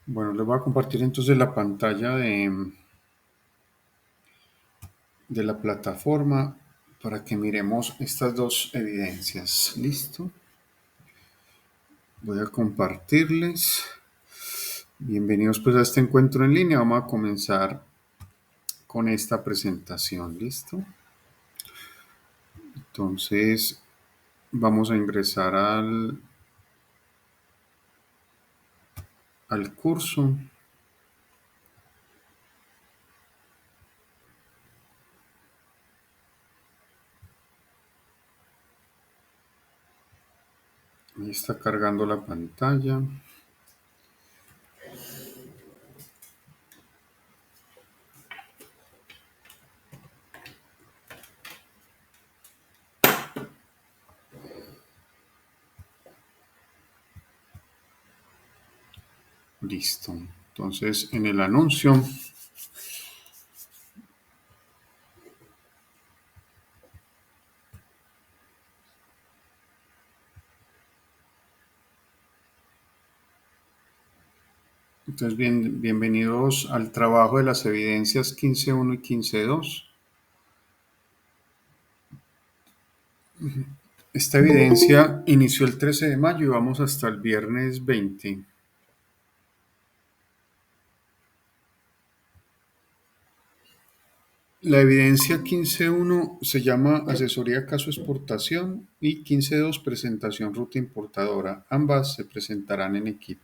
Bueno, les voy a compartir entonces la pantalla de la plataforma para que miremos estas dos evidencias. ¿Listo? Voy a compartirles. Bienvenidos pues a este encuentro en línea. Vamos a comenzar con esta presentación. ¿Listo? Entonces vamos a ingresar al curso. Ahí está cargando la pantalla. Listo. Entonces en el anuncio. Entonces, bienvenidos al trabajo de las evidencias 15.1 y 15.2. Esta evidencia inició el 13 de mayo y vamos hasta el viernes 20. La evidencia 15.1 se llama asesoría caso exportación y 15.2 presentación ruta importadora. Ambas se presentarán en equipo.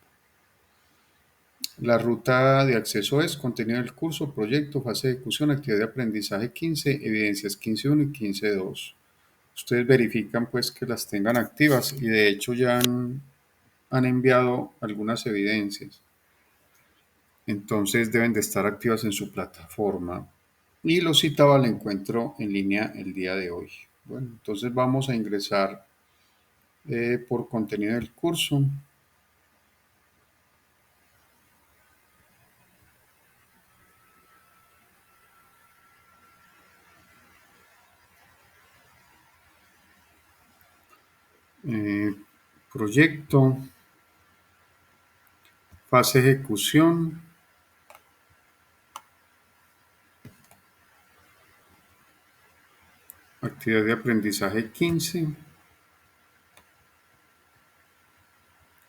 La ruta de acceso es contenido del curso, proyecto, fase de ejecución, actividad de aprendizaje 15, evidencias 15.1 y 15.2. Ustedes verifican pues que las tengan activas y de hecho ya han enviado algunas evidencias. Entonces deben de estar activas en su plataforma. Y los citaba al encuentro en línea el día de hoy. Bueno, entonces vamos a ingresar por contenido del curso. Eh, Proyecto, fase de ejecución, actividad de aprendizaje 15.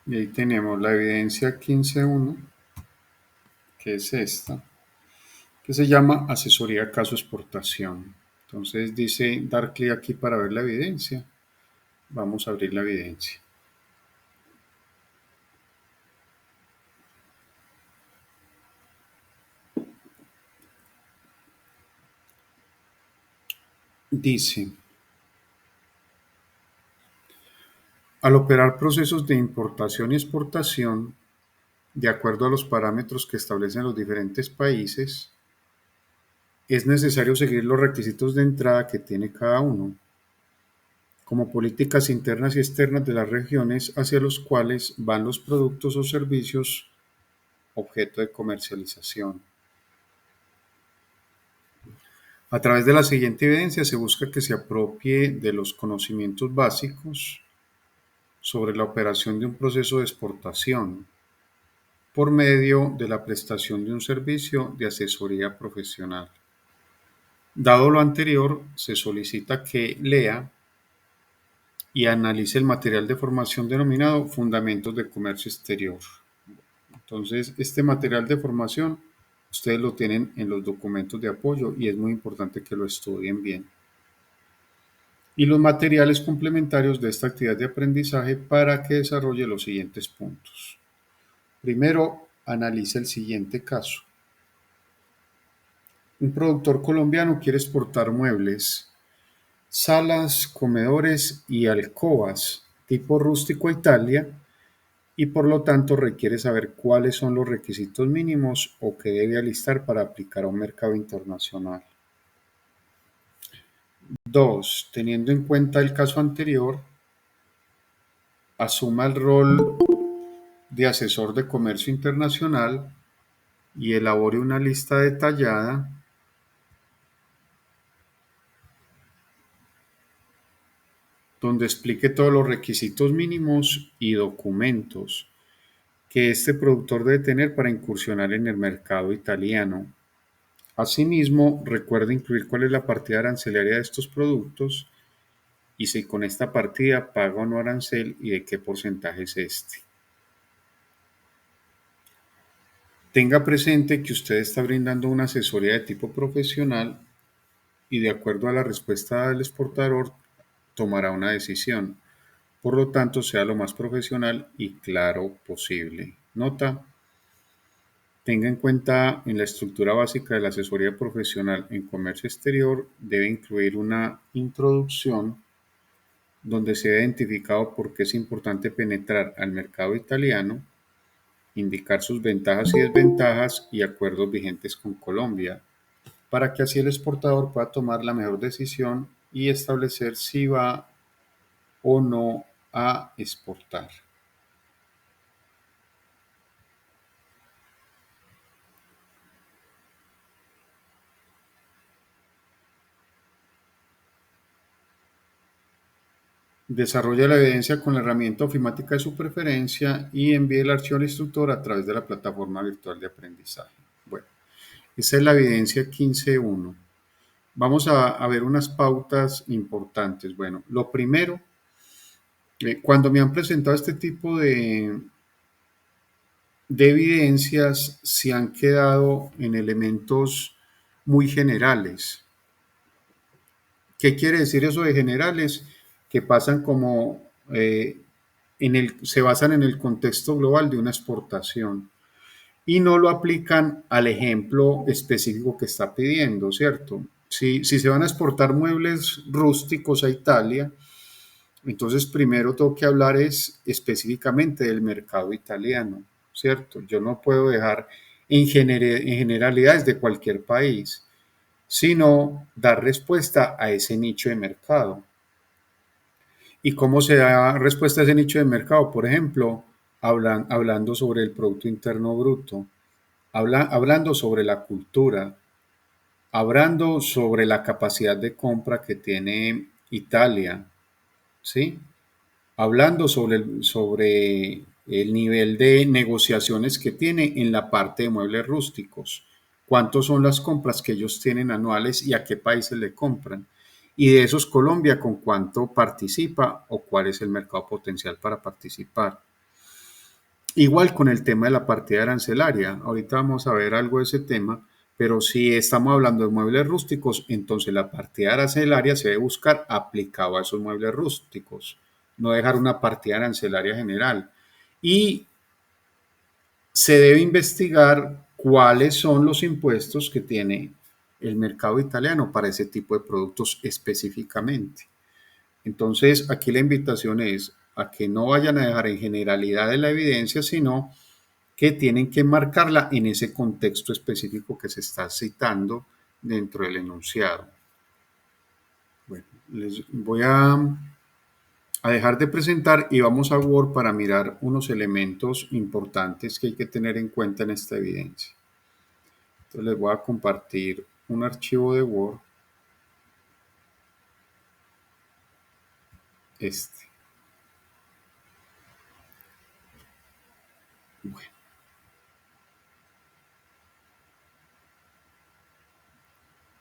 Y ahí tenemos la evidencia 15.1, que es esta, que se llama asesoría caso exportación. Entonces dice dar clic aquí para ver la evidencia. Vamos a abrir la evidencia. Dice, al operar procesos de importación y exportación, de acuerdo a los parámetros que establecen los diferentes países, es necesario seguir los requisitos de entrada que tiene cada uno, como políticas internas y externas de las regiones hacia los cuales van los productos o servicios objeto de comercialización. A través de la siguiente evidencia se busca que se apropie de los conocimientos básicos sobre la operación de un proceso de exportación por medio de la prestación de un servicio de asesoría profesional. Dado lo anterior, se solicita que lea y analice el material de formación denominado Fundamentos de Comercio Exterior. Entonces, este material de formación ustedes lo tienen en los documentos de apoyo y es muy importante que lo estudien bien. Y los materiales complementarios de esta actividad de aprendizaje para que desarrolle los siguientes puntos. Primero, analice el siguiente caso. Un productor colombiano quiere exportar muebles, salas, comedores y alcobas tipo rústico a Italia y por lo tanto requiere saber cuáles son los requisitos mínimos o que debe alistar para aplicar a un mercado internacional. 2. Teniendo en cuenta el caso anterior, asuma el rol de asesor de comercio internacional y elabore una lista detallada donde explique todos los requisitos mínimos y documentos que este productor debe tener para incursionar en el mercado italiano. Asimismo, recuerda incluir cuál es la partida arancelaria de estos productos y si con esta partida paga o no arancel y de qué porcentaje es este. Tenga presente que usted está brindando una asesoría de tipo profesional y de acuerdo a la respuesta del exportador tomará una decisión. Por lo tanto, sea lo más profesional y claro posible. Nota, tenga en cuenta en la estructura básica de la asesoría profesional en comercio exterior debe incluir una introducción donde se ha identificado por qué es importante penetrar al mercado italiano, indicar sus ventajas y desventajas y acuerdos vigentes con Colombia, para que así el exportador pueda tomar la mejor decisión y establecer si va o no a exportar. Desarrolla la evidencia con la herramienta ofimática de su preferencia y envíe el archivo al instructor a través de la plataforma virtual de aprendizaje. Bueno, esa es la evidencia 15.1. Vamos a ver unas pautas importantes. Bueno, lo primero, cuando me han presentado este tipo de evidencias, se han quedado en elementos muy generales. ¿Qué quiere decir eso de generales? Que pasan como se basan en el contexto global de una exportación y no lo aplican al ejemplo específico que está pidiendo, ¿cierto? Si se van a exportar muebles rústicos a Italia, entonces primero tengo que hablar es específicamente del mercado italiano, ¿cierto? Yo no puedo dejar en generalidades de cualquier país, sino dar respuesta a ese nicho de mercado. ¿Y cómo se da respuesta a ese nicho de mercado? Por ejemplo, hablando sobre el Producto Interno Bruto, hablando sobre la cultura, hablando sobre la capacidad de compra que tiene Italia, ¿sí? Hablando sobre el nivel de negociaciones que tiene en la parte de muebles rústicos, cuántos son las compras que ellos tienen anuales y a qué países le compran. Y de esos Colombia con cuánto participa o cuál es el mercado potencial para participar. Igual con el tema de la partida arancelaria. Ahorita vamos a ver algo de ese tema, pero si estamos hablando de muebles rústicos, entonces la partida arancelaria se debe buscar aplicado a esos muebles rústicos, no dejar una partida arancelaria general. Y se debe investigar cuáles son los impuestos que tiene el mercado italiano para ese tipo de productos específicamente. Entonces, aquí la invitación es a que no vayan a dejar en generalidad de la evidencia, sino que tienen que marcarla en ese contexto específico que se está citando dentro del enunciado. Bueno, les voy a dejar de presentar y vamos a Word para mirar unos elementos importantes que hay que tener en cuenta en esta evidencia. Entonces les voy a compartir un archivo de Word, este. Bueno,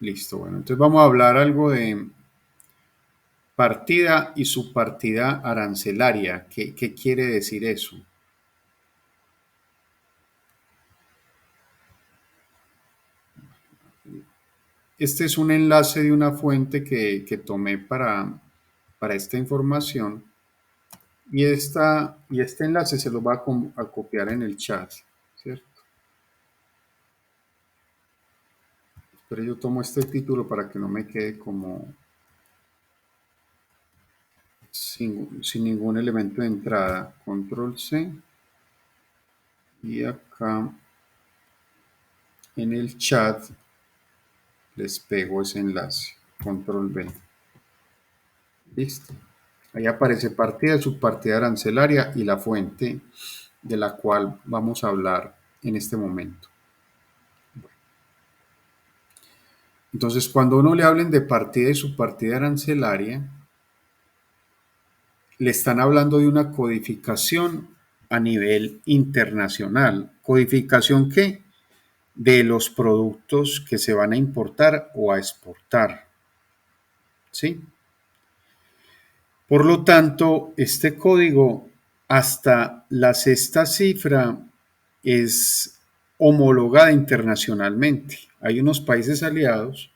listo. Bueno, entonces vamos a hablar algo de partida y subpartida arancelaria. ¿Qué quiere decir eso? Este es un enlace de una fuente que tomé para esta información y este enlace se lo va a copiar en el chat, ¿cierto? Pero yo tomo este título para que no me quede como sin ningún elemento de entrada. Control C y acá en el chat les pego ese enlace. Control V. Listo. Ahí aparece partida, subpartida arancelaria y la fuente de la cual vamos a hablar en este momento. Entonces, cuando uno le hablen de partida y subpartida arancelaria, le están hablando de una codificación a nivel internacional. ¿Codificación qué? De los productos que se van a importar o a exportar. ¿Sí? Por lo tanto, este código hasta la sexta cifra es homologada internacionalmente. Hay unos países aliados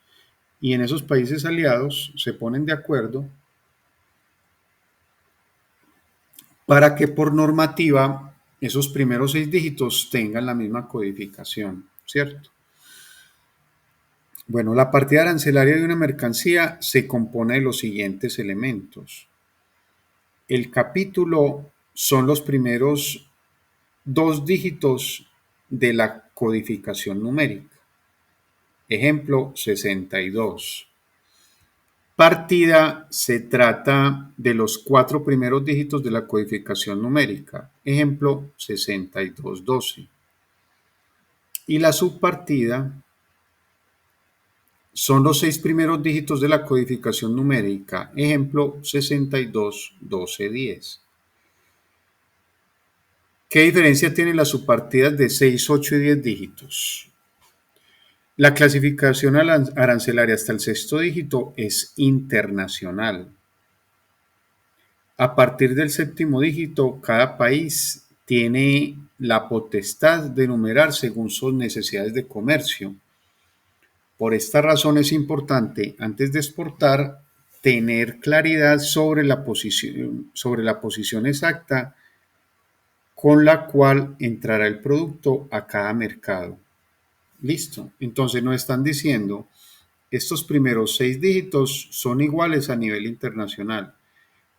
y en esos países aliados se ponen de acuerdo para que por normativa esos primeros 6 dígitos tengan la misma codificación, ¿cierto? Bueno, la partida arancelaria de una mercancía se compone de los siguientes elementos. El capítulo son los primeros 2 dígitos de la codificación numérica. Ejemplo, 62. Partida se trata de los 4 primeros dígitos de la codificación numérica. Ejemplo, 6212. Y la subpartida son los 6 primeros dígitos de la codificación numérica. Ejemplo, 621210. ¿Qué diferencia tienen las subpartidas de 6, 8 y 10 dígitos? La clasificación arancelaria hasta el sexto dígito es internacional. A partir del séptimo dígito, cada país tiene la potestad de numerar según sus necesidades de comercio. Por esta razón es importante, antes de exportar, tener claridad sobre la posición exacta con la cual entrará el producto a cada mercado. Listo. Entonces nos están diciendo, estos primeros 6 dígitos son iguales a nivel internacional,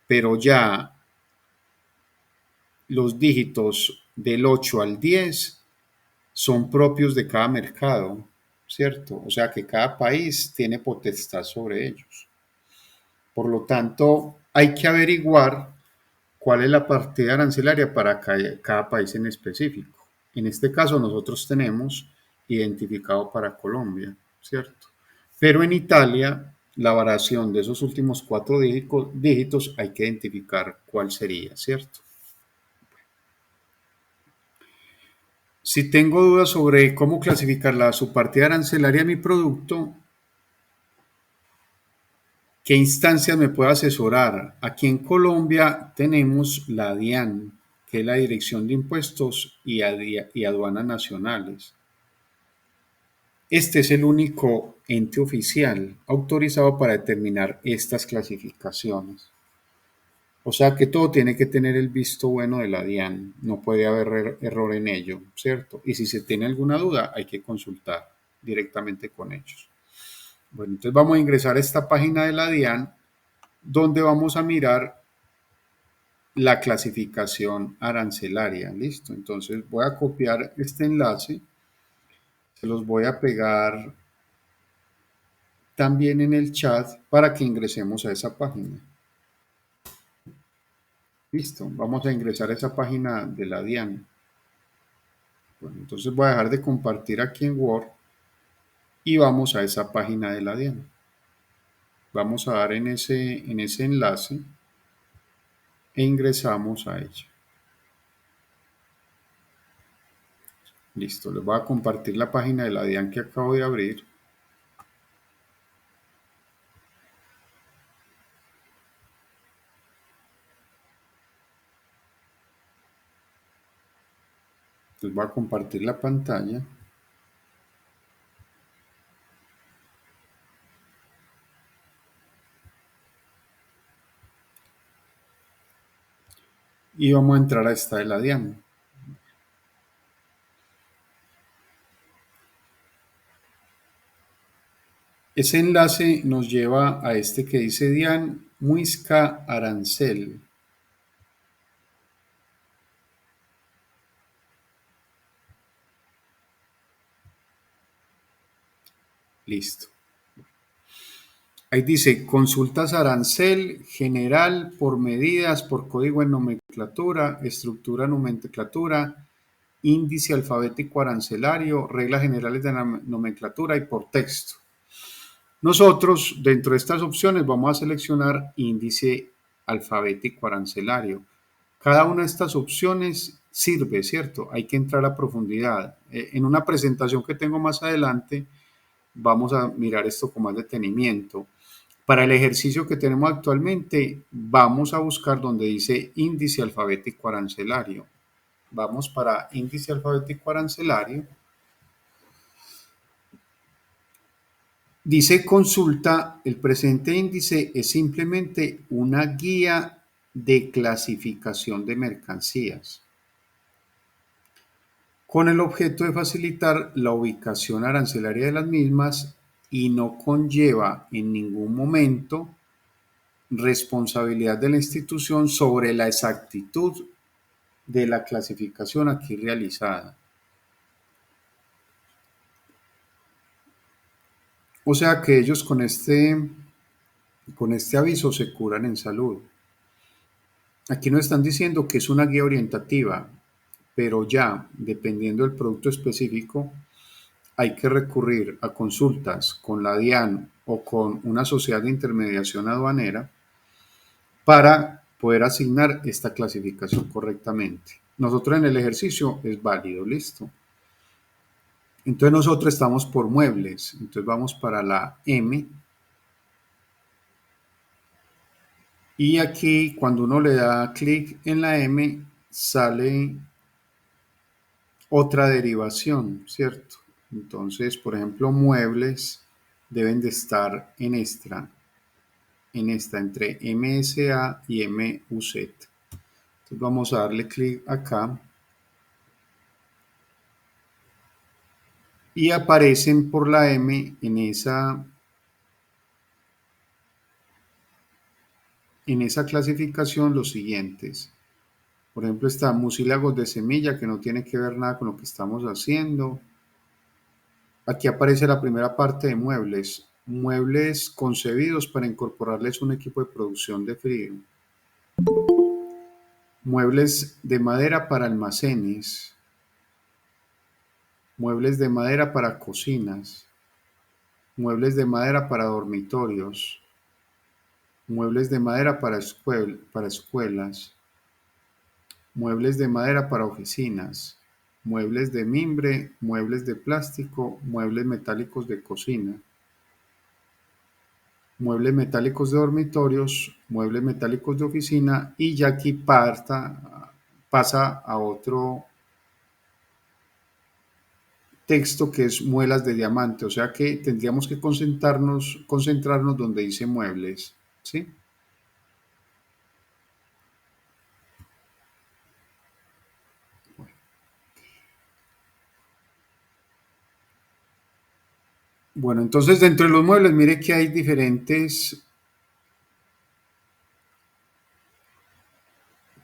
pero ya los dígitos del 8 al 10 son propios de cada mercado, ¿cierto? O sea que cada país tiene potestad sobre ellos. Por lo tanto, hay que averiguar cuál es la partida arancelaria para cada país en específico. En este caso, nosotros tenemos identificado para Colombia, ¿cierto? Pero en Italia, la variación de esos últimos 4 dígitos hay que identificar cuál sería, ¿cierto? Si tengo dudas sobre cómo clasificar la subpartida arancelaria de mi producto, ¿qué instancias me puede asesorar? Aquí en Colombia tenemos la DIAN, que es la Dirección de Impuestos y Aduanas Nacionales. Este es el único ente oficial autorizado para determinar estas clasificaciones. O sea que todo tiene que tener el visto bueno de la DIAN, no puede haber error en ello, ¿cierto? Y si se tiene alguna duda, hay que consultar directamente con ellos. Bueno, entonces vamos a ingresar a esta página de la DIAN, donde vamos a mirar la clasificación arancelaria. Listo, entonces voy a copiar este enlace, se los voy a pegar también en el chat para que ingresemos a esa página. Listo, vamos a ingresar a esa página de la DIAN. Bueno, entonces voy a dejar de compartir aquí en Word y vamos a esa página de la DIAN. Vamos a dar en ese enlace e ingresamos a ella. Listo, les voy a compartir la página de la DIAN que acabo de abrir. Les voy a compartir la pantalla. Y vamos a entrar a esta de la DIAN. Ese enlace nos lleva a este que dice DIAN Muisca Arancel. Listo. Ahí dice consultas arancel general por medidas, por código en nomenclatura, estructura nomenclatura, índice alfabético arancelario, reglas generales de la nomenclatura y por texto. Nosotros, dentro de estas opciones, vamos a seleccionar índice alfabético arancelario. Cada una de estas opciones sirve, ¿cierto? Hay que entrar a profundidad. En una presentación que tengo más adelante, vamos a mirar esto con más detenimiento. Para el ejercicio que tenemos actualmente, vamos a buscar donde dice índice alfabético arancelario. Vamos para índice alfabético arancelario. Dice consulta, el presente índice es simplemente una guía de clasificación de mercancías con el objeto de facilitar la ubicación arancelaria de las mismas y no conlleva en ningún momento responsabilidad de la institución sobre la exactitud de la clasificación aquí realizada. O sea que ellos con este aviso se curan en salud. Aquí nos están diciendo que es una guía orientativa, pero ya, dependiendo del producto específico, hay que recurrir a consultas con la DIAN o con una sociedad de intermediación aduanera para poder asignar esta clasificación correctamente. Nosotros en el ejercicio es válido, listo. Entonces nosotros estamos por muebles, entonces vamos para la M y aquí cuando uno le da clic en la M sale otra derivación, ¿cierto? Entonces, por ejemplo, muebles deben de estar en esta entre MSA y MUZ. Entonces vamos a darle clic acá y aparecen por la M en esa clasificación los siguientes. Por ejemplo, está mucílagos de semilla, que no tiene que ver nada con lo que estamos haciendo. Aquí aparece la primera parte de muebles. Muebles concebidos para incorporarles un equipo de producción de frío. Muebles de madera para almacenes. Muebles de madera para cocinas. Muebles de madera para dormitorios. Muebles de madera para escuelas. Muebles de madera para oficinas. Muebles de mimbre, muebles de plástico, muebles metálicos de cocina. Muebles metálicos de dormitorios, muebles metálicos de oficina y ya aquí pasa a otro texto que es muelas de diamante, o sea que tendríamos que concentrarnos donde dice muebles, ¿sí? Bueno, entonces dentro de los muebles, mire que hay diferentes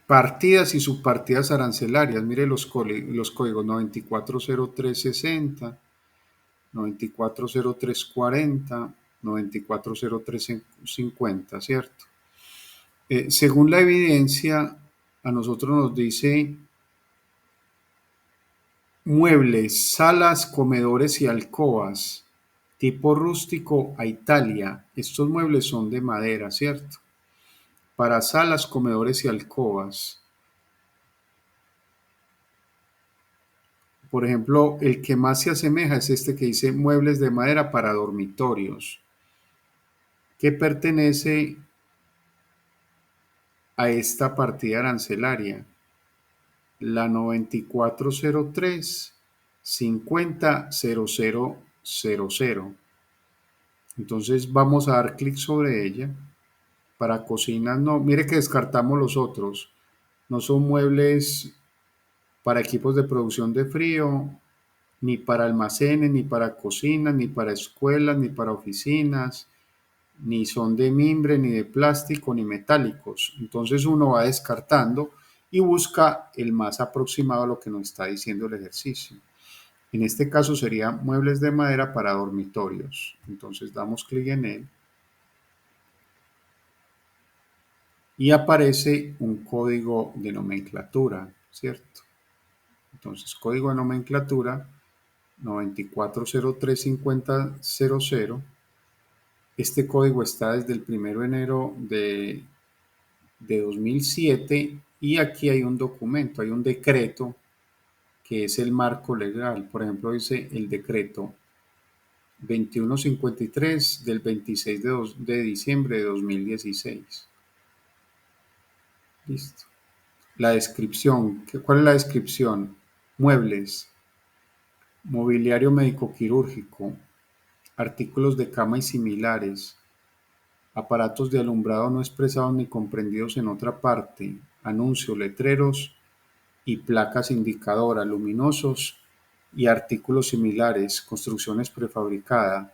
partidas y subpartidas arancelarias. Mire los códigos 940360, 940340, 940350, ¿cierto? Según la evidencia, a nosotros nos dice muebles, salas, comedores y alcobas, tipo rústico a Italia. Estos muebles son de madera, ¿cierto? Para salas, comedores y alcobas. Por ejemplo, el que más se asemeja es este que dice muebles de madera para dormitorios, que pertenece a esta partida arancelaria, la 9403 500000. Entonces vamos a dar clic sobre ella. Para cocinas no, mire que descartamos los otros. No son muebles para equipos de producción de frío, ni para almacenes, ni para cocinas, ni para escuelas, ni para oficinas, ni son de mimbre, ni de plástico, ni metálicos. Entonces uno va descartando y busca el más aproximado a lo que nos está diciendo el ejercicio. En este caso sería muebles de madera para dormitorios. Entonces damos clic en él y aparece un código de nomenclatura, ¿cierto? Entonces, código de nomenclatura 94035000. Este código está desde el 1 de enero de 2007 Y aquí hay un documento, hay un decreto que es el marco legal. Por ejemplo, dice el decreto 2153 del 26 de diciembre de 2016. Listo. La descripción. ¿Cuál es la descripción? Muebles, mobiliario médico-quirúrgico, artículos de cama y similares, aparatos de alumbrado no expresados ni comprendidos en otra parte, anuncios, letreros y placas indicadoras, luminosos y artículos similares, construcciones prefabricadas,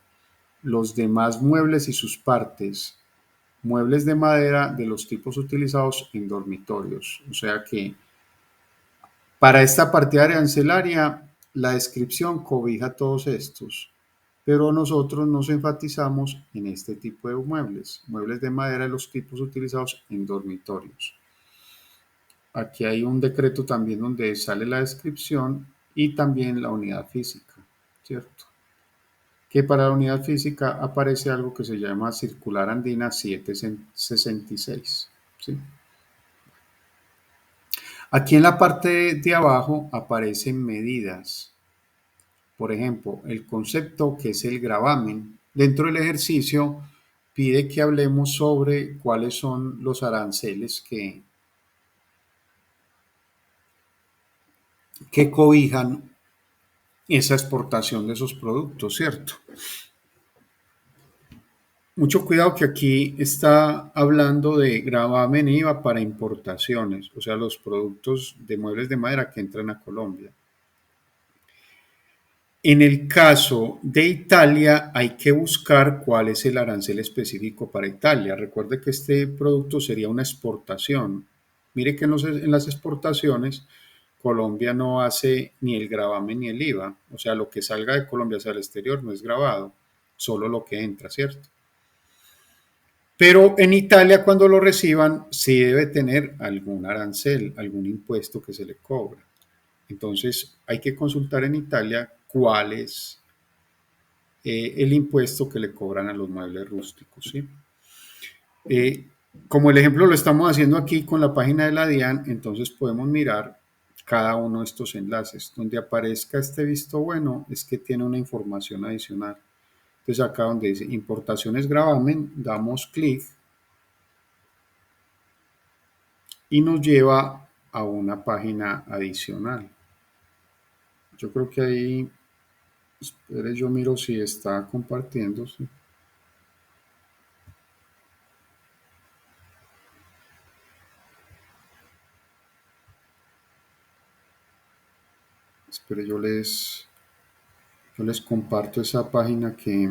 los demás muebles y sus partes, muebles de madera de los tipos utilizados en dormitorios. O sea que para esta partida arancelaria, la descripción cobija todos estos, pero nosotros nos enfatizamos en este tipo de muebles, muebles de madera de los tipos utilizados en dormitorios. Aquí hay un decreto también donde sale la descripción y también la unidad física, ¿cierto? Que para la unidad física aparece algo que se llama circular andina 766, ¿sí? Aquí en la parte de abajo aparecen medidas. Por ejemplo, el concepto que es el gravamen. Dentro del ejercicio pide que hablemos sobre cuáles son los aranceles que cobijan esa exportación de esos productos, ¿cierto? Mucho cuidado que aquí está hablando de gravamen e IVA para importaciones, o sea, los productos de muebles de madera que entran a Colombia. En el caso de Italia, hay que buscar cuál es el arancel específico para Italia. Recuerde que este producto sería una exportación. Mire que en las exportaciones, Colombia no hace ni el gravamen ni el IVA. O sea, lo que salga de Colombia hacia el exterior no es grabado, solo lo que entra, ¿cierto? Pero en Italia, cuando lo reciban, sí debe tener algún arancel, algún impuesto que se le cobra. Entonces, hay que consultar en Italia cuál es el impuesto que le cobran a los muebles rústicos, ¿sí? Eh, Como el ejemplo lo estamos haciendo aquí con la página de la DIAN, entonces podemos mirar cada uno de estos enlaces. Donde aparezca este visto bueno es que tiene una información adicional. Entonces acá donde dice importaciones gravamen, damos clic y nos lleva a una página adicional. Yo creo que ahí, espere, yo miro si está compartiéndose. Espere, yo les comparto esa página que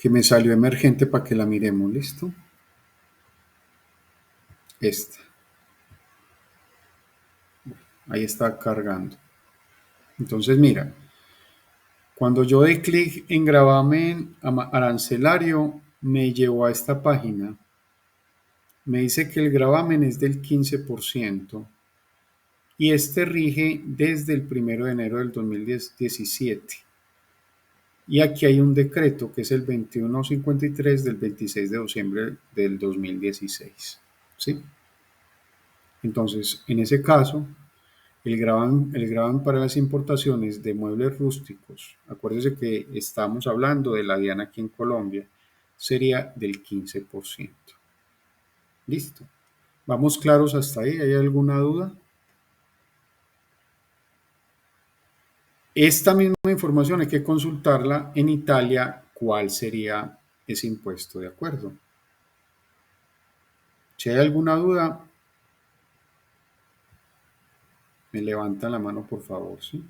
me salió emergente para que la miremos, ¿listo? Esta, ahí está cargando. Entonces, mira, cuando yo doy clic en gravamen arancelario, me llevó a esta página. Me dice que el gravamen es del 15% y este rige desde el 1 de enero del 2017. Y aquí hay un decreto que es el 2153 del 26 de diciembre del 2016. ¿Sí? Entonces, en ese caso, el gravamen para las importaciones de muebles rústicos, acuérdese que estamos hablando de la DIAN aquí en Colombia, sería del 15%. Listo. ¿Vamos claros hasta ahí? ¿Hay alguna duda? Esta misma información hay que consultarla en Italia, cuál sería ese impuesto, ¿de acuerdo? Si hay alguna duda, me levantan la mano, por favor, ¿sí?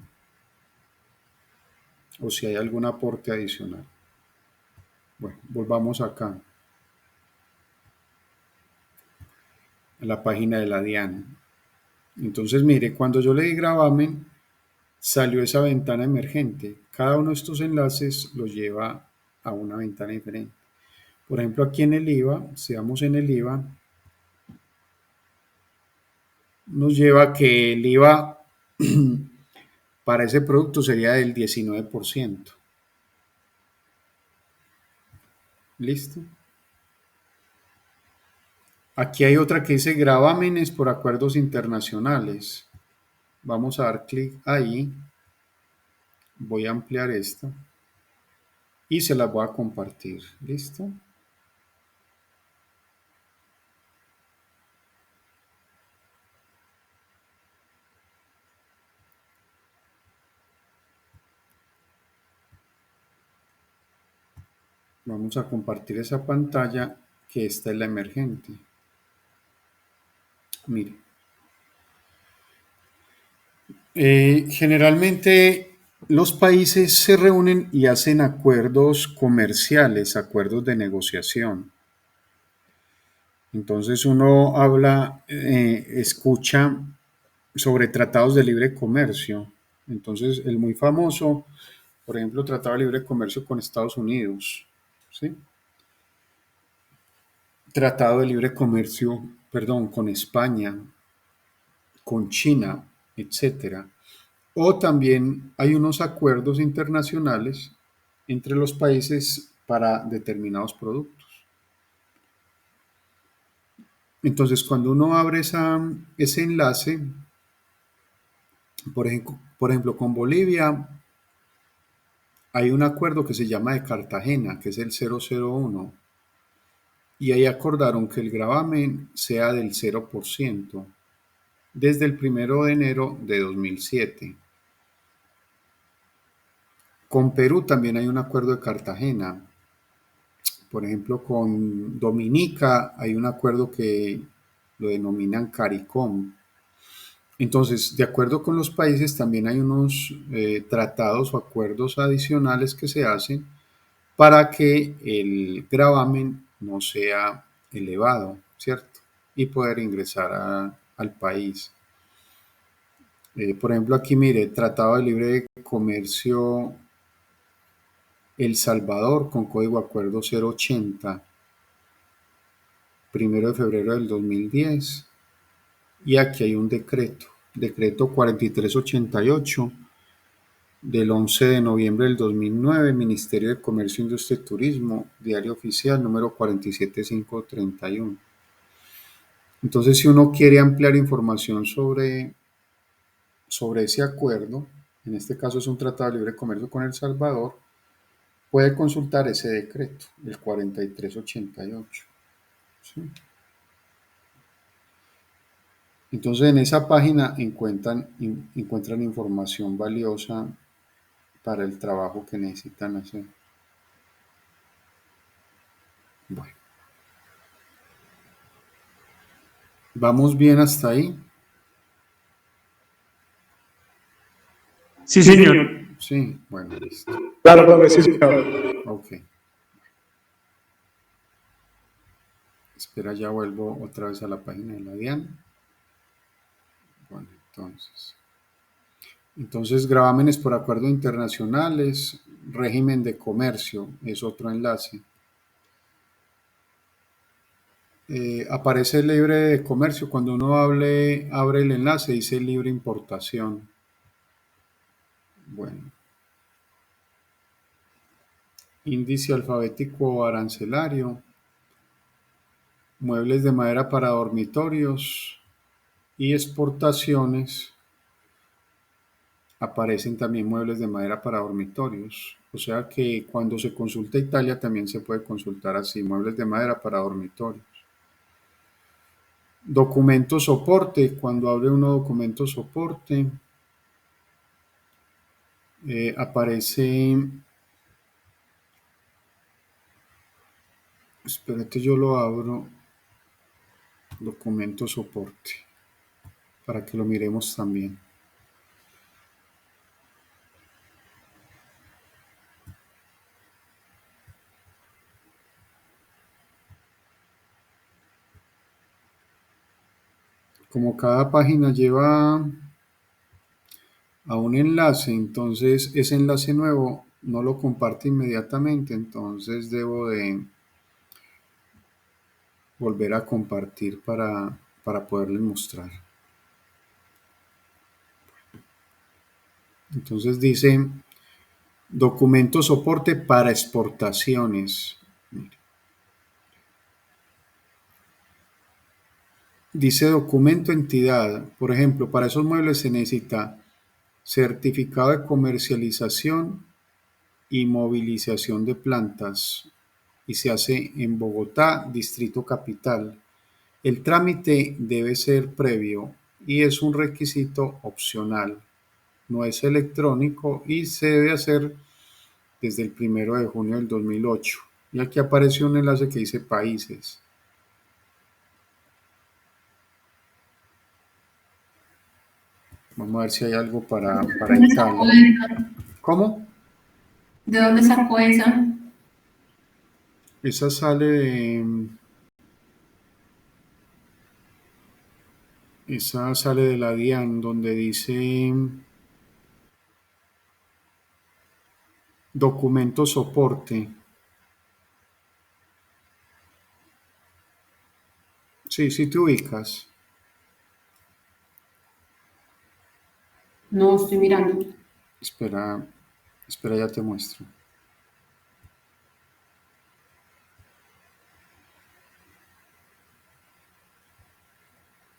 O si hay algún aporte adicional. Bueno, volvamos acá, a la página de la DIAN. Entonces, mire, cuando yo le di gravamen, salió esa ventana emergente. Cada uno de estos enlaces los lleva a una ventana diferente. Por ejemplo, aquí en el IVA, si vamos en el IVA, nos lleva que el IVA para ese producto sería del 19%. ¿Listo? Aquí hay otra que dice gravámenes por acuerdos internacionales. Vamos a dar clic ahí. Voy a ampliar esta y se las voy a compartir. ¿Listo? Vamos a compartir esa pantalla, que esta es la emergente. Mire, generalmente los países se reúnen y hacen acuerdos comerciales, acuerdos de negociación. Entonces uno habla, escucha sobre tratados de libre comercio. Entonces el muy famoso, por ejemplo, Tratado de Libre Comercio con Estados Unidos, ¿sí? Tratado de Libre Comercio, perdón, con España, con China, etcétera. O también hay unos acuerdos internacionales entre los países para determinados productos. Entonces, cuando uno abre ese enlace, por ejemplo, con Bolivia hay un acuerdo que se llama de Cartagena, que es el 001, y ahí acordaron que el gravamen sea del 0% desde el 1 de enero de 2007. Con Perú también hay un acuerdo de Cartagena. Por ejemplo, con Dominica hay un acuerdo que lo denominan CARICOM. Entonces, de acuerdo con los países, también hay unos tratados o acuerdos adicionales que se hacen para que el gravamen no sea elevado, ¿cierto? Y poder ingresar al país. Por ejemplo, aquí mire, Tratado de Libre Comercio El Salvador con código acuerdo 080, 1 de febrero del 2010. Y aquí hay un decreto 4388 del 11 de noviembre del 2009, Ministerio de Comercio, Industria y Turismo, Diario Oficial número 47531. Entonces, si uno quiere ampliar información sobre ese acuerdo, en este caso es un tratado de libre comercio con El Salvador, puede consultar ese decreto, el 4388. ¿Sí? Entonces, en esa página encuentran información valiosa para el trabajo que necesitan hacer. Bueno, ¿vamos bien hasta ahí? Sí, señor. Sí, bueno, listo. Claro, profe, sí, señor. Ok. Espera, ya vuelvo otra vez a la página de la DIAN. Bueno, entonces gravámenes por acuerdos internacionales, régimen de comercio, es otro enlace. Aparece libre de comercio, cuando uno abre el enlace dice libre importación. Bueno, índice alfabético arancelario, muebles de madera para dormitorios y exportaciones. Aparecen también muebles de madera para dormitorios. O sea que cuando se consulta Italia también se puede consultar así, muebles de madera para dormitorios. Documento soporte, cuando abre uno documento soporte, aparece, espérate, yo lo abro, documento soporte, para que lo miremos también. Como cada página lleva a un enlace, entonces ese enlace nuevo no lo comparte inmediatamente, entonces debo de volver a compartir para poderles mostrar. Entonces dice documento soporte para exportaciones. dice documento entidad. Por ejemplo, para esos muebles se necesita certificado de comercialización y movilización de plantas y se hace en Bogotá, Distrito Capital. El trámite debe ser previo y es un requisito opcional. No es electrónico y se debe hacer desde el 1 de junio del 2008. Y aquí aparece un enlace que dice países. Vamos a ver si hay algo para ¿Dónde sacó Italia. esa? ¿Cómo? ¿De dónde sacó esa? Esa sale de la DIAN, donde dice documento soporte. Sí, sí te ubicas. No, estoy mirando. Espera, espera, ya te muestro.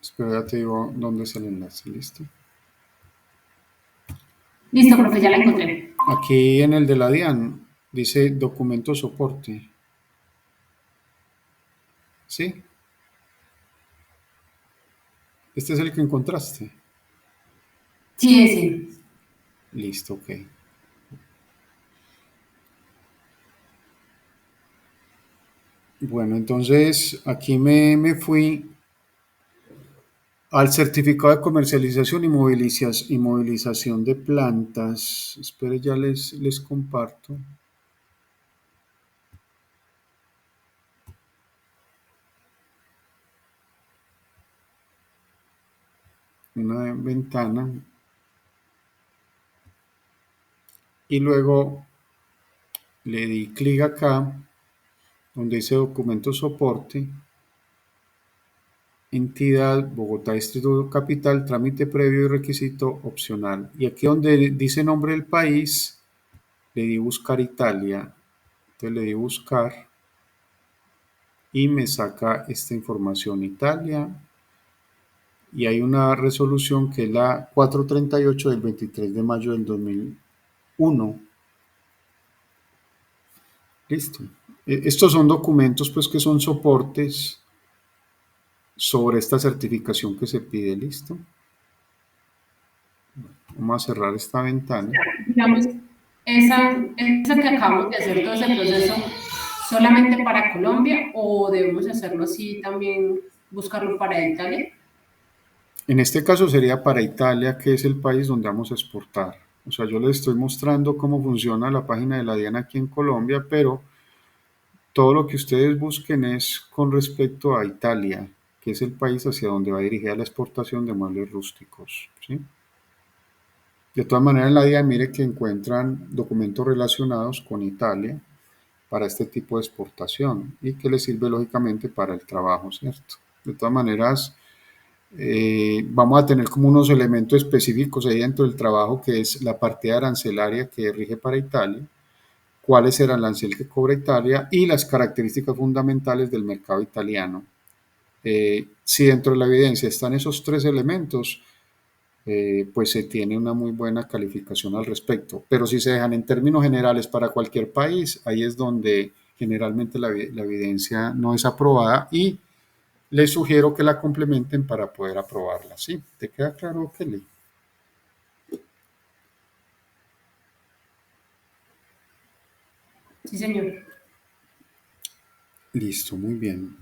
Espera, ya te digo dónde es el enlace, ¿listo? Listo, profe, ya la encontré. Aquí en el de la DIAN dice documento soporte. ¿Sí? Este es el que encontraste. Sí, ese. Listo, ok. Bueno, entonces aquí me fui al certificado de comercialización y movilización de plantas. Espere, ya les comparto. Una ventana y luego le di clic acá donde dice documento soporte, entidad, Bogotá Distrito Capital, trámite previo y requisito opcional. Y aquí donde dice nombre del país, le di buscar Italia. Entonces le di buscar y me saca esta información Italia. Y hay una resolución que es la 438 del 23 de mayo del 2001. Listo. Estos son documentos pues que son soportes sobre esta certificación que se pide. Listo. Vamos a cerrar esta ventana. Digamos, esa que acabamos de hacer todo ese proceso solamente para Colombia o debemos hacerlo así también, buscarlo para Italia. En este caso sería para Italia, que es el país donde vamos a exportar. O sea, yo les estoy mostrando cómo funciona la página de la DIAN aquí en Colombia, pero todo lo que ustedes busquen es con respecto a Italia, que es el país hacia donde va dirigida la exportación de muebles rústicos. ¿Sí? De todas maneras, en la DIAN mire que encuentran documentos relacionados con Italia para este tipo de exportación y que les sirve lógicamente para el trabajo, ¿cierto? De todas maneras, vamos a tener como unos elementos específicos ahí dentro del trabajo que es la partida arancelaria que rige para Italia, cuál es el arancel que cobra Italia y las características fundamentales del mercado italiano. Si dentro de la evidencia están esos tres elementos, pues se tiene una muy buena calificación al respecto. Pero si se dejan en términos generales para cualquier país, ahí es donde generalmente la evidencia no es aprobada y les sugiero que la complementen para poder aprobarla. ¿Sí? ¿Te queda claro, Kelly? Sí, señor. Listo, muy bien.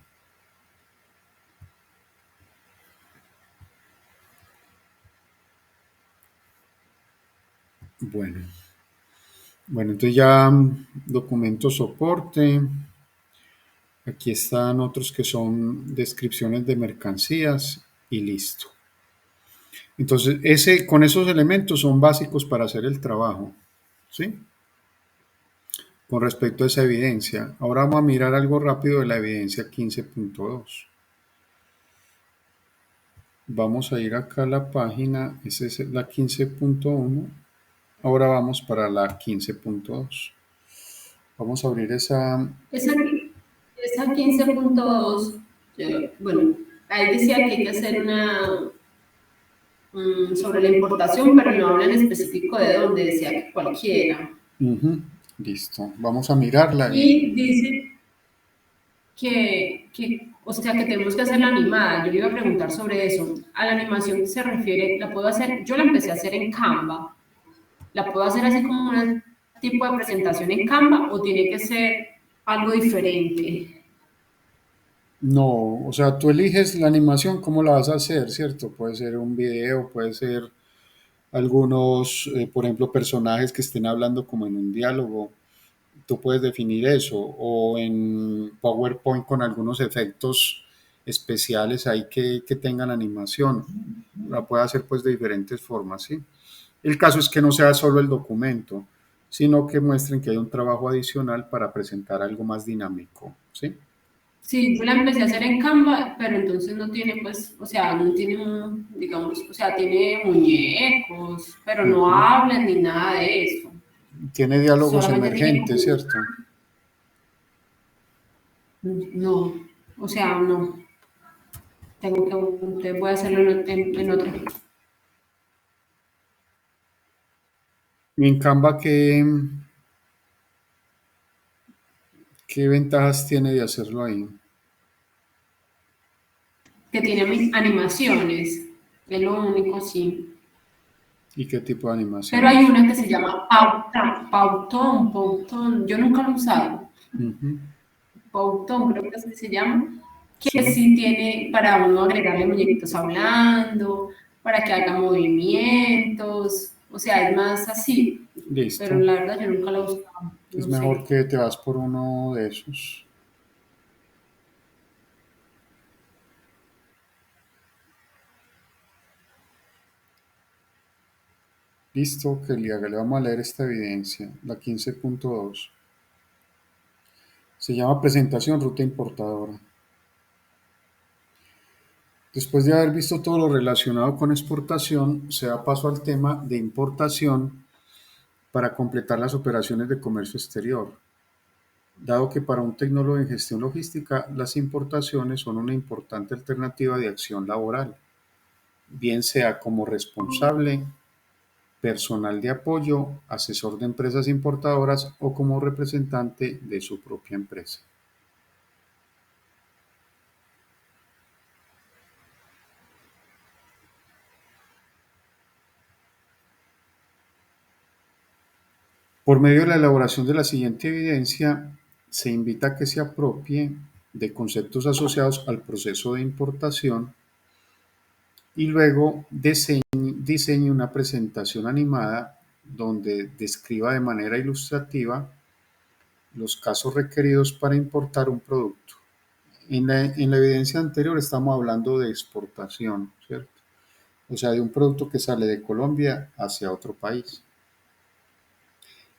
Bueno, entonces ya documento soporte. Aquí están otros que son descripciones de mercancías y listo. Entonces, con esos elementos son básicos para hacer el trabajo. ¿Sí? Con respecto a esa evidencia. Ahora vamos a mirar algo rápido de la evidencia 15.2. Vamos a ir acá a la página, esa es la 15.1. Ahora vamos para la 15.2. Vamos a abrir esa. Esa 15.2, bueno, ahí decía que hay que hacer una sobre la importación, pero no habla en específico de dónde, decía que cualquiera. Listo, vamos a mirarla Y dice o sea, que tenemos que hacer la animada. Yo le iba a preguntar sobre eso. A la animación que se refiere, ¿la puedo hacer? Yo la empecé a hacer en Canva. ¿La puedo hacer así como un tipo de presentación en Canva o tiene que ser algo diferente? No, o sea, tú eliges la animación, cómo la vas a hacer, ¿cierto? Puede ser un video, puede ser algunos, por ejemplo, personajes que estén hablando como en un diálogo. Tú puedes definir eso, o en PowerPoint con algunos efectos especiales ahí que tengan animación. La puede hacer pues de diferentes formas, ¿sí? El caso es que no sea solo el documento, sino que muestren que hay un trabajo adicional para presentar algo más dinámico, ¿sí? Sí, yo la empecé a hacer en Canva, pero entonces no tiene, pues, o sea, no tiene, digamos, o sea, tiene muñecos, pero no Ujú. hablan ni nada de eso. Tiene diálogos Solamente tiene emergentes, como, ¿cierto? no, o sea, no. Tengo que, entonces voy a hacerlo en otro. Y en Canva, ¿qué ventajas tiene de hacerlo ahí? Que tiene mis animaciones, es lo único, sí. ¿Y qué tipo de Pero hay animaciones? una que se llama Pautón, yo nunca lo he usado. Ujú. Pautón, creo que es que se llama, que Sí, sí tiene para uno agregarle muñequitos hablando, para que haga movimientos, o sea, es más así, pero listo. la verdad yo nunca lo he usado, Es no mejor sé. que te vas por uno de esos. Listo, que le vamos a leer esta evidencia, la 15.2. Se llama presentación ruta importadora. Después de haber visto todo lo relacionado con exportación, se da paso al tema de importación para completar las operaciones de comercio exterior, dado que para un tecnólogo en gestión logística las importaciones son una importante alternativa de acción laboral, bien sea como responsable, personal de apoyo, asesor de empresas importadoras o como representante de su propia empresa. Por medio de la elaboración de la siguiente evidencia, se invita a que se apropie de conceptos asociados al proceso de importación y luego diseñe una presentación animada donde describa de manera ilustrativa los casos requeridos para importar un producto. En la evidencia anterior estamos hablando de exportación, ¿cierto? O sea, de un producto que sale de Colombia hacia otro país.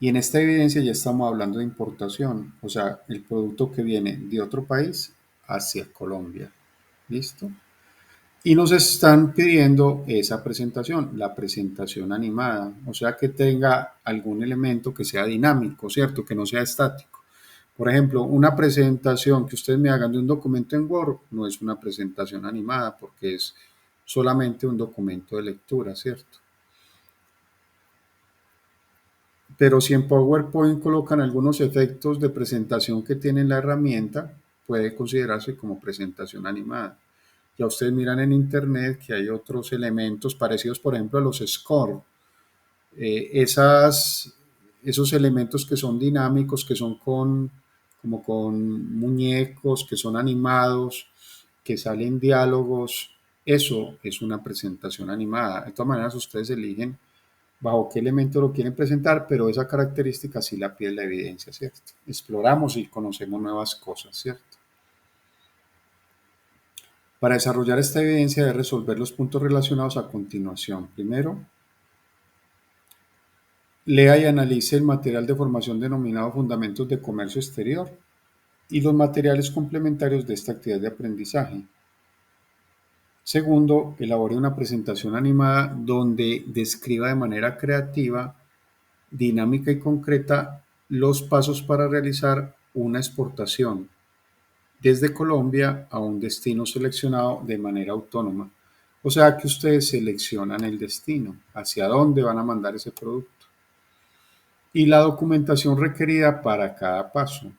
Y en esta evidencia ya estamos hablando de importación, o sea, el producto que viene de otro país hacia Colombia. ¿Listo? Y nos están pidiendo esa presentación, la presentación animada, o sea, que tenga algún elemento que sea dinámico, ¿cierto? Que no sea estático. Por ejemplo, una presentación que ustedes me hagan de un documento en Word no es una presentación animada porque es solamente un documento de lectura, ¿cierto? Pero si en PowerPoint colocan algunos efectos de presentación que tiene la herramienta, puede considerarse como presentación animada. Ya ustedes miran en internet que hay otros elementos parecidos, por ejemplo, a los score. Esos elementos que son dinámicos, que son como con muñecos, que son animados, que salen diálogos, eso es una presentación animada. De todas maneras, ustedes eligen bajo qué elemento lo quieren presentar, pero esa característica sí la pide la evidencia, ¿cierto? Exploramos y conocemos nuevas cosas, ¿cierto? Para desarrollar esta evidencia de resolver los puntos relacionados a continuación. Primero, lea y analice el material de formación denominado Fundamentos de Comercio Exterior y los materiales complementarios de esta actividad de aprendizaje. Segundo, elabore una presentación animada donde describa de manera creativa, dinámica y concreta los pasos para realizar una exportación. desde Colombia a un destino seleccionado de manera autónoma. O sea que ustedes seleccionan el destino, hacia dónde van a mandar ese producto y la documentación requerida para cada paso.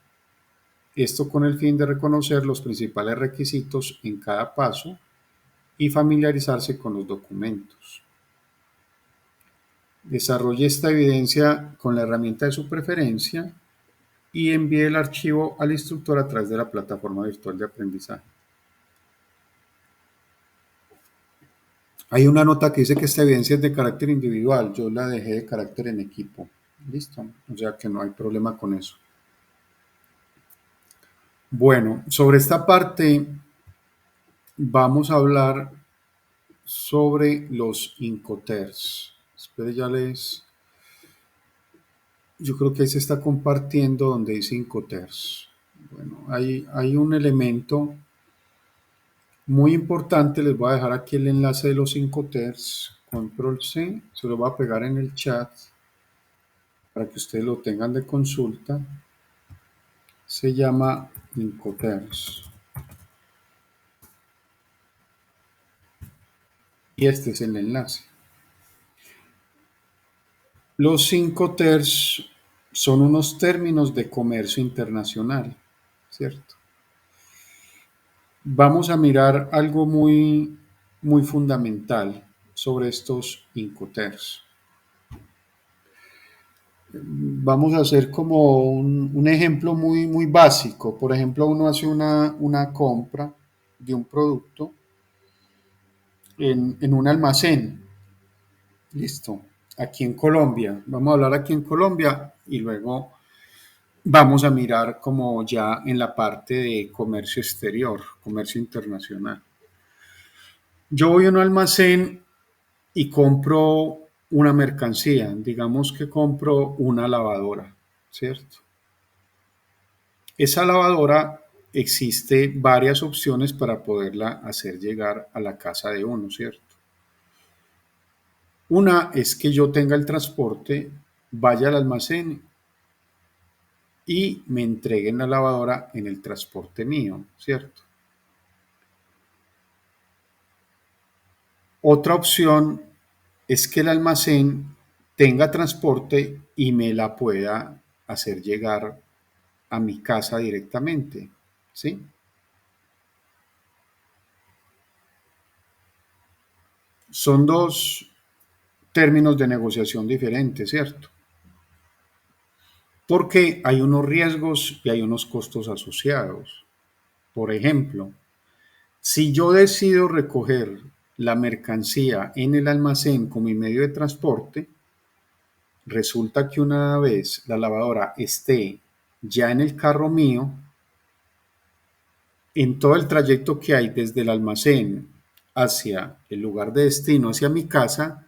Esto con el fin de reconocer los principales requisitos en cada paso y familiarizarse con los documentos. Desarrolle esta evidencia con la herramienta de su preferencia y envíe el archivo al instructor a través de la plataforma virtual de aprendizaje. Hay una nota que dice que esta evidencia es de carácter individual. Yo la dejé de carácter en equipo. Listo. O sea que no hay problema con eso. Bueno, sobre esta parte vamos a hablar sobre los Incoterms. Espere, yo creo que ahí se está compartiendo donde dice Incoterms. Bueno, hay un elemento muy importante. Les voy a dejar aquí el enlace de los Incoterms. Control C, se lo voy a pegar en el chat para que ustedes lo tengan de consulta. Se llama Incoterms. Y este es el enlace. Los Incoterms son unos términos de comercio internacional, ¿cierto? Vamos a mirar algo muy, muy fundamental sobre estos Incoterms. Vamos a hacer como un ejemplo muy, muy básico. Por ejemplo, uno hace una compra de un producto en un almacén. Listo. Aquí en Colombia. Vamos a hablar aquí en Colombia y luego vamos a mirar como ya en la parte de comercio exterior, comercio internacional. Yo voy a un almacén y compro una mercancía. Digamos que compro una lavadora, ¿cierto? Esa lavadora existe varias opciones para poderla hacer llegar a la casa de uno, ¿cierto? Una es que yo tenga el transporte, vaya al almacén y me entreguen la lavadora en el transporte mío, ¿cierto? Otra opción es que el almacén tenga transporte y me la pueda hacer llegar a mi casa directamente, ¿sí? Son dos términos de negociación diferentes, ¿cierto? Porque hay unos riesgos y hay unos costos asociados. Por ejemplo, si yo decido recoger la mercancía en el almacén como mi medio de transporte, resulta que una vez la lavadora esté ya en el carro mío, en todo el trayecto que hay desde el almacén hacia el lugar de destino, hacia mi casa,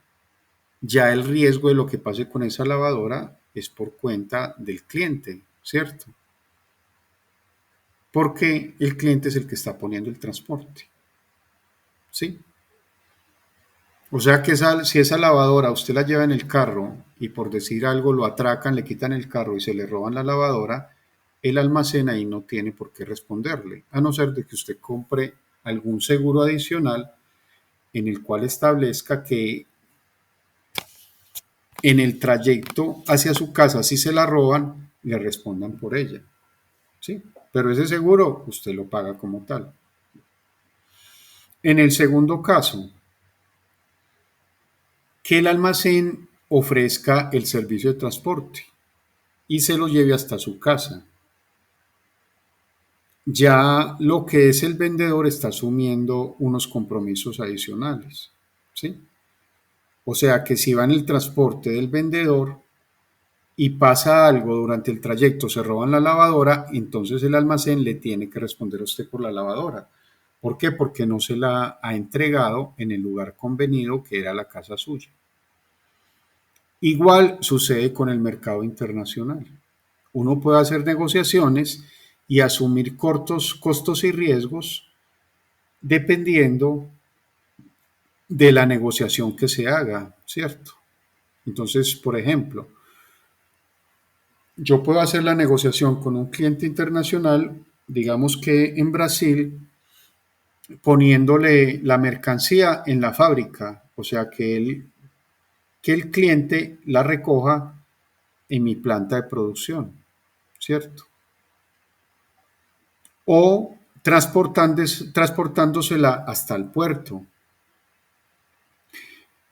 ya el riesgo de lo que pase con esa lavadora es por cuenta del cliente, ¿cierto? Porque el cliente es el que está poniendo el transporte, ¿sí? O sea que si esa lavadora usted la lleva en el carro y por decir algo lo atracan, le quitan el carro y se le roban la lavadora, el almacén ahí no tiene por qué responderle, a no ser de que usted compre algún seguro adicional en el cual establezca que en el trayecto hacia su casa, si se la roban, le respondan por ella, ¿sí? Pero ese seguro usted lo paga como tal. En el segundo caso, que el almacén ofrezca el servicio de transporte y se lo lleve hasta su casa. Ya lo que es el vendedor está asumiendo unos compromisos adicionales, ¿sí? O sea que si va en el transporte del vendedor y pasa algo durante el trayecto, se roban la lavadora, entonces el almacén le tiene que responder a usted por la lavadora. ¿Por qué? Porque no se la ha entregado en el lugar convenido que era la casa suya. Igual sucede con el mercado internacional. Uno puede hacer negociaciones y asumir costos y riesgos dependiendo de la negociación que se haga, ¿cierto? Entonces, por ejemplo, yo puedo hacer la negociación con un cliente internacional digamos que en Brasil, poniéndole la mercancía en la fábrica, o sea, que el cliente la recoja en mi planta de producción, ¿cierto? O transportándosela hasta el puerto.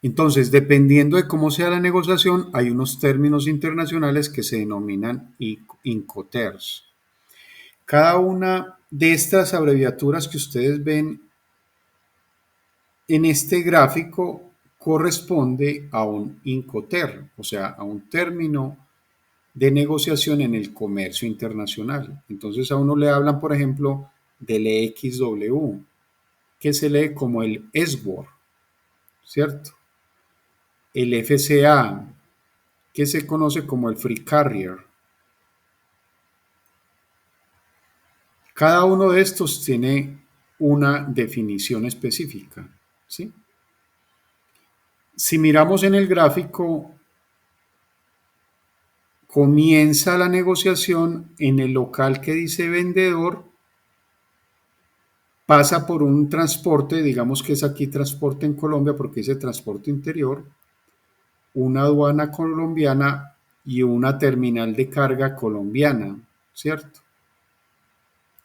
Entonces, dependiendo de cómo sea la negociación, hay unos términos internacionales que se denominan Incoterms. Cada una de estas abreviaturas que ustedes ven en este gráfico corresponde a un Incoterm, o sea, a un término de negociación en el comercio internacional. Entonces a uno le hablan, por ejemplo, del EXW, que se lee como el SWOR, ¿cierto? El FCA, que se conoce como el Free Carrier. Cada uno de estos tiene una definición específica, ¿sí? Si miramos en el gráfico, comienza la negociación en el local que dice vendedor, pasa por un transporte, digamos que es aquí transporte en Colombia porque dice transporte interior, una aduana colombiana y una terminal de carga colombiana, ¿cierto?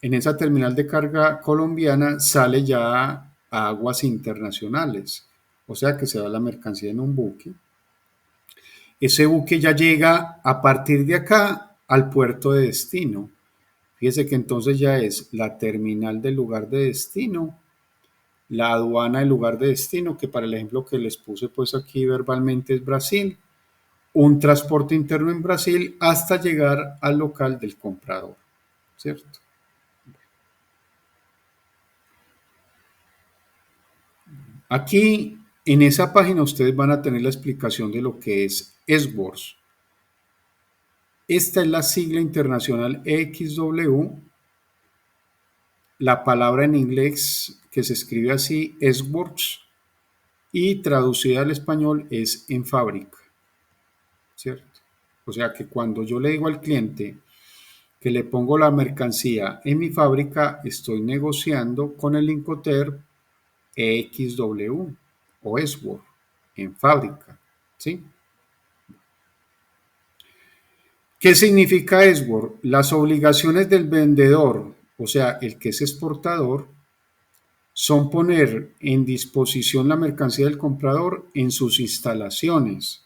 En esa terminal de carga colombiana sale ya a aguas internacionales, o sea que se va la mercancía en un buque. Ese buque ya llega a partir de acá al puerto de destino. Fíjese que entonces ya es la terminal del lugar de destino, la aduana del lugar de destino, que para el ejemplo que les puse pues aquí verbalmente es Brasil, un transporte interno en Brasil hasta llegar al local del comprador, ¿cierto? Aquí en esa página ustedes van a tener la explicación de lo que es SWORS. Esta es la sigla internacional EXW. La palabra en inglés que se escribe así es works y traducida al español es en fábrica, ¿cierto? O sea que cuando yo le digo al cliente que le pongo la mercancía en mi fábrica, estoy negociando con el Incoterm EXW o SWORD en fábrica, ¿sí? ¿Qué significa SWORD? Las obligaciones del vendedor, o sea, el que es exportador, son poner en disposición la mercancía del comprador en sus instalaciones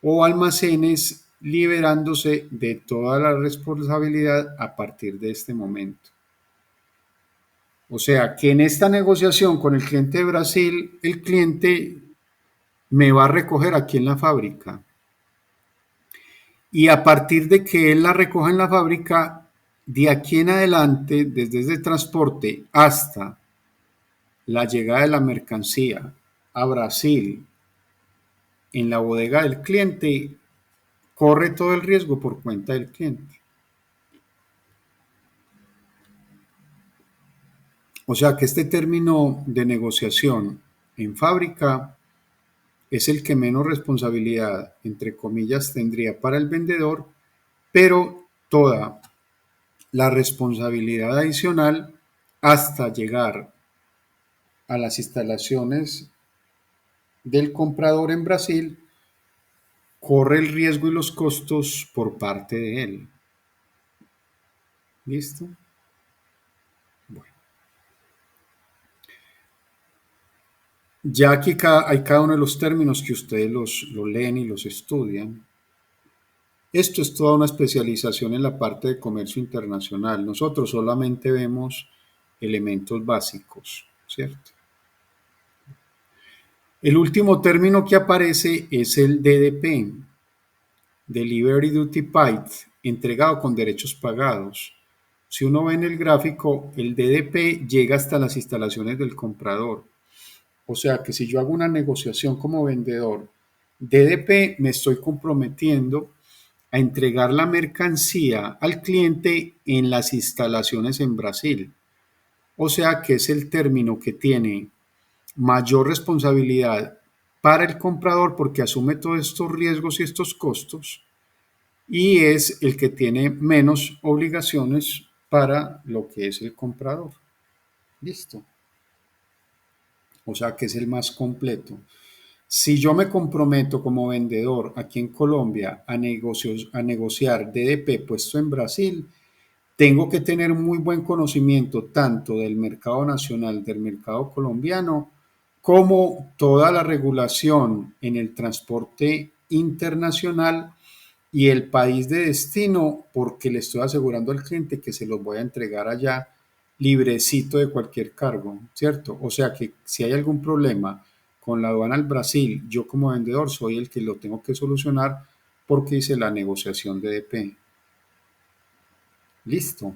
o almacenes, liberándose de toda la responsabilidad a partir de este momento. O sea, que en esta negociación con el cliente de Brasil, el cliente me va a recoger aquí en la fábrica. Y a partir de que él la recoja en la fábrica, de aquí en adelante, desde ese transporte hasta la llegada de la mercancía a Brasil en la bodega del cliente, corre todo el riesgo por cuenta del cliente. O sea que este término de negociación en fábrica es el que menos responsabilidad, entre comillas, tendría para el vendedor, pero toda la responsabilidad adicional hasta llegar a las instalaciones del comprador en Brasil, corre el riesgo y los costos por parte de él. ¿Listo? Bueno. Ya aquí hay cada uno de los términos que ustedes los leen y los estudian. Esto es toda una especialización en la parte de comercio internacional. Nosotros solamente vemos elementos básicos, ¿cierto? El último término que aparece es el DDP, Delivery Duty Paid, entregado con derechos pagados. Si uno ve en el gráfico, el DDP llega hasta las instalaciones del comprador. O sea que si yo hago una negociación como vendedor, DDP me estoy comprometiendo a entregar la mercancía al cliente en las instalaciones en Brasil. O sea que es el término que tiene mayor responsabilidad para el comprador porque asume todos estos riesgos y estos costos y es el que tiene menos obligaciones para lo que es el comprador. Listo. O sea que es el más completo. Si yo me comprometo como vendedor aquí en Colombia a negociar DDP puesto en Brasil, tengo que tener muy buen conocimiento tanto del mercado nacional, del mercado colombiano, como toda la regulación en el transporte internacional y el país de destino, porque le estoy asegurando al cliente que se los voy a entregar allá librecito de cualquier cargo, ¿cierto? O sea que si hay algún problema con la aduana al Brasil, yo como vendedor soy el que lo tengo que solucionar porque hice la negociación de DP. Listo.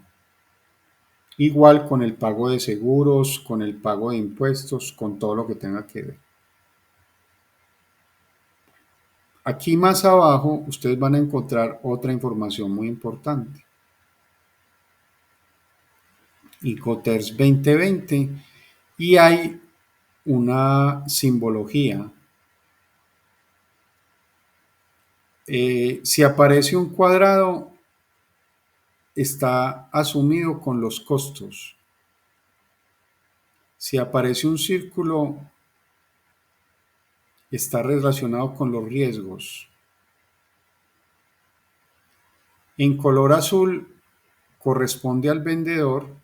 Igual con el pago de seguros, con el pago de impuestos, con todo lo que tenga que ver. Aquí más abajo ustedes van a encontrar otra información muy importante. Incoterms 2020 y hay una simbología. Si aparece un cuadrado, está asumido con los costos. Si aparece un círculo, está relacionado con los riesgos. En color azul corresponde al vendedor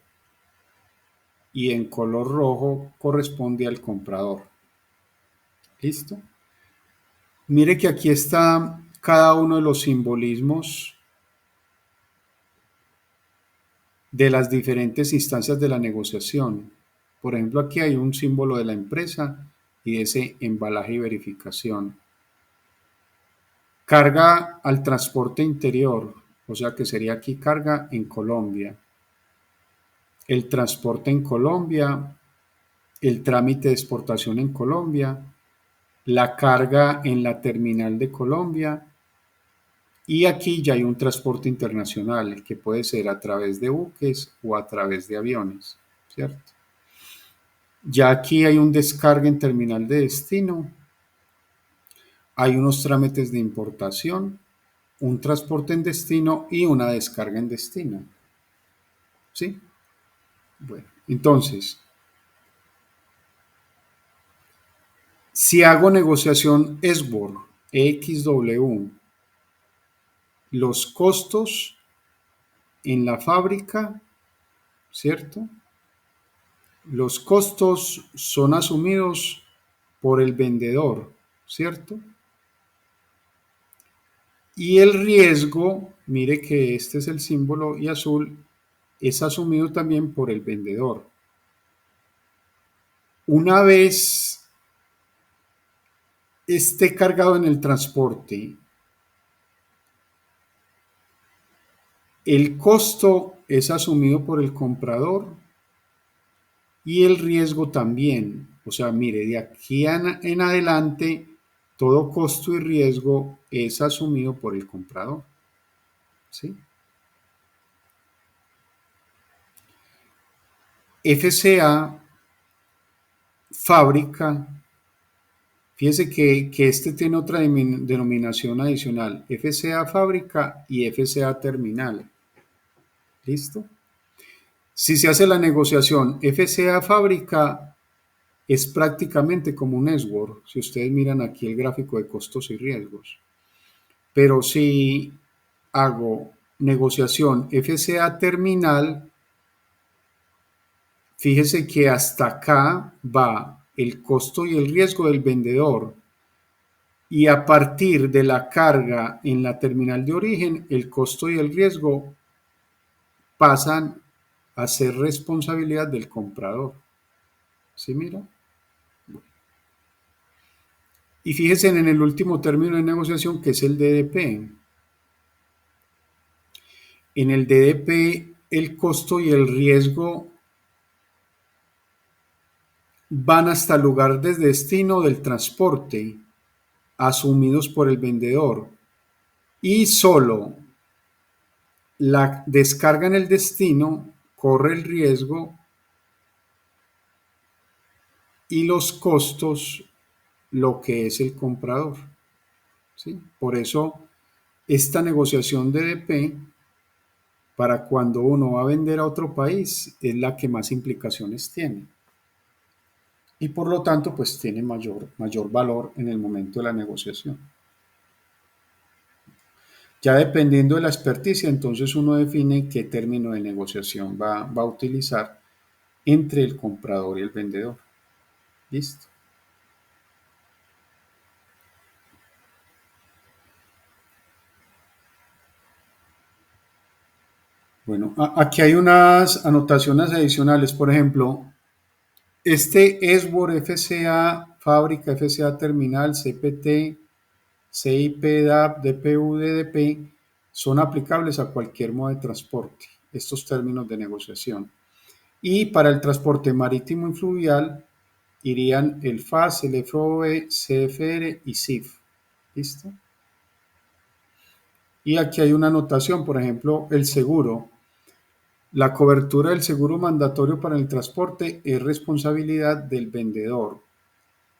y en color rojo corresponde al comprador. ¿Listo? Mire que aquí está cada uno de los simbolismos de las diferentes instancias de la negociación. Por ejemplo, aquí hay un símbolo de la empresa y de ese embalaje y verificación. Carga al transporte interior, o sea que sería aquí carga en Colombia. El transporte en Colombia, el trámite de exportación en Colombia, la carga en la terminal de Colombia y aquí ya hay un transporte internacional que puede ser a través de buques o a través de aviones, ¿cierto? Ya aquí hay un descargue en terminal de destino, hay unos trámites de importación, un transporte en destino y una descarga en destino. ¿Sí? Bueno, entonces, si hago negociación SBOR, EXW, los costos en la fábrica, ¿cierto? Los costos son asumidos por el vendedor, ¿cierto? Y el riesgo, mire que este es el símbolo y azul, es asumido también por el vendedor. Una vez esté cargado en el transporte, el costo es asumido por el comprador y el riesgo también. O sea, mire, de aquí en adelante, todo costo y riesgo es asumido por el comprador. ¿Sí? FCA fábrica, fíjese que este tiene otra denominación adicional, FCA fábrica y FCA terminal. ¿Listo? Si se hace la negociación FCA fábrica, es prácticamente como un SWOT, si ustedes miran aquí el gráfico de costos y riesgos. Pero si hago negociación FCA terminal, fíjese que hasta acá va el costo y el riesgo del vendedor y a partir de la carga en la terminal de origen, el costo y el riesgo pasan a ser responsabilidad del comprador. ¿Sí mira? Y fíjense en el último término de negociación que es el DDP. En el DDP el costo y el riesgo van hasta el lugar de destino del transporte asumidos por el vendedor y solo la descarga en el destino corre el riesgo y los costos lo que es el comprador. ¿Sí? Por eso esta negociación de DP para cuando uno va a vender a otro país es la que más implicaciones tiene. Y por lo tanto, pues tiene mayor valor en el momento de la negociación. Ya dependiendo de la experticia, entonces uno define qué término de negociación va a utilizar entre el comprador y el vendedor. ¿Listo? Bueno, aquí hay unas anotaciones adicionales. Por ejemplo, este SWOR, FCA, fábrica, FCA terminal, CPT, CIP, DAP, DPU, DDP, son aplicables a cualquier modo de transporte, estos términos de negociación. Y para el transporte marítimo y fluvial irían el FAS, el FOB, CFR y CIF. ¿Listo? Y aquí hay una anotación, por ejemplo, el seguro. La cobertura del seguro mandatorio para el transporte es responsabilidad del vendedor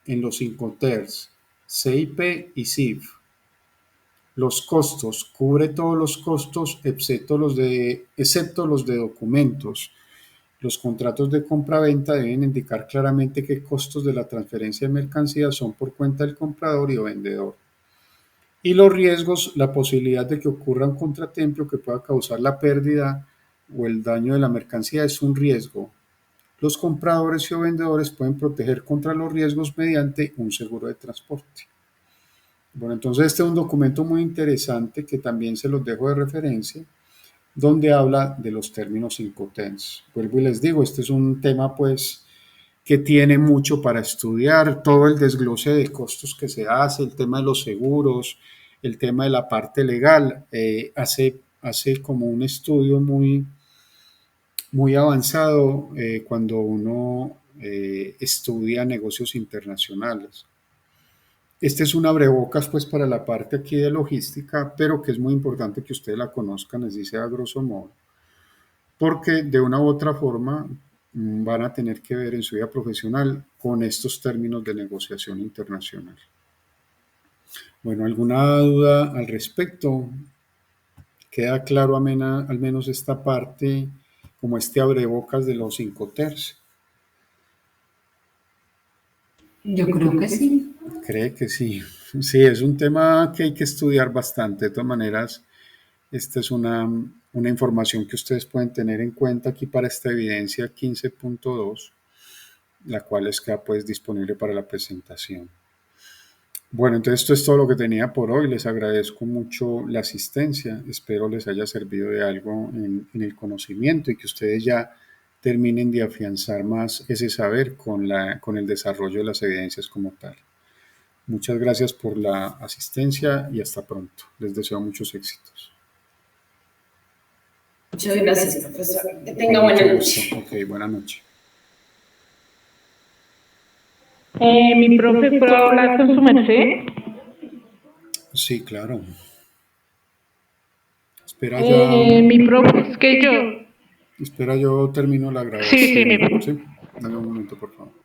en los Incoterms, CIP y CIF. Los costos, cubre todos los costos excepto los de documentos. Los contratos de compra-venta deben indicar claramente qué costos de la transferencia de mercancías son por cuenta del comprador y o vendedor. Y los riesgos, la posibilidad de que ocurra un contratiempo que pueda causar la pérdida o el daño de la mercancía es un riesgo. Los compradores y o vendedores pueden proteger contra los riesgos mediante un seguro de transporte. Bueno, entonces este es un documento muy interesante que también se los dejo de referencia, donde habla de los términos Incoterms. Vuelvo y les digo, este es un tema pues que tiene mucho para estudiar, todo el desglose de costos que se hace, el tema de los seguros, el tema de la parte legal, hace como un estudio muy avanzado cuando uno estudia negocios internacionales. Este es un abrebocas pues para la parte aquí de logística, pero que es muy importante que ustedes la conozcan, les dice a grosso modo, porque de una u otra forma van a tener que ver en su vida profesional con estos términos de negociación internacional. Bueno, ¿alguna duda al respecto? ¿Queda claro al menos esta parte, como este abrebocas de los Incoterms? Yo creo que sí. Cree que sí. Sí, es un tema que hay que estudiar bastante. De todas maneras, esta es una información que ustedes pueden tener en cuenta aquí para esta evidencia 15.2, la cual está pues disponible para la presentación. Bueno, entonces esto es todo lo que tenía por hoy. Les agradezco mucho la asistencia. Espero les haya servido de algo en el conocimiento y que ustedes ya terminen de afianzar más ese saber con el desarrollo de las evidencias como tal. Muchas gracias por la asistencia y hasta pronto. Les deseo muchos éxitos. Muchas gracias, profesor. Que tenga buena noche. Ok, buena noche. Mi profe, ¿puedo hablar con su merced? Sí, claro. Espera ya. Mi profe, es que yo... Espera, yo termino la grabación. Sí, mi profe. Sí, dame un momento, por favor.